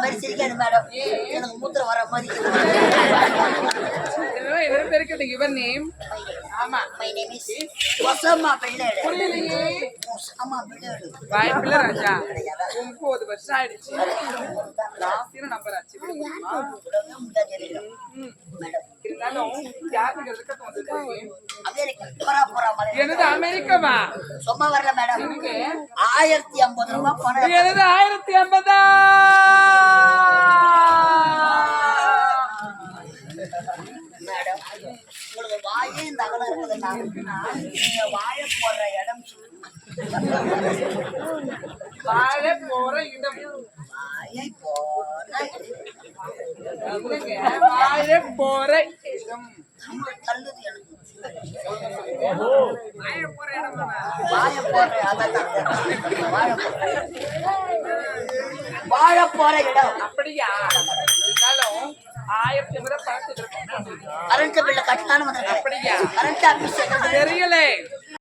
மாதிரி சிரிக்காது மேடம். எனக்கு மூத்திரம் வர மாதிரி. Your name? ஆமா, மை நேம் இஸ் ஒசமா பிள்ளைடு. புரியலையே. ஒசமா பிள்ளைடு. வாய்ப்பில்ல ராஜா. 9 வருஷம் ஆயிடுச்சு. லாஸ்ட் நம்பர் ஆச்சு. மேடம் இருந்தாலும் யாருக்கு இருக்க தோணுது? அமெரிக்கா போறா மாதிரி. எனது அமெரிக்காவா? சும்மா வரல மேடம். 1050 ரூபாய் பணம். எனது 1050. மேடம் உங்களுக்கு வாயே இந்த அகலம் இருக்குதுன்னா நீங்க வாழை போடுற இடம் வாழை போற இடம். வாயை போற வாழை போற இடம் தள்ளுது எனக்கு. வாழை போற இடம் வாழை போடுற வாழை போற இடம். அப்படியா? இருந்தாலும் 1050 பணத்துக்கு கரண்ட் பில்ல கட்டலான்னு வந்திருக்கேன். அப்படியா? கரண்ட் ஆபீஸ் தெரியல.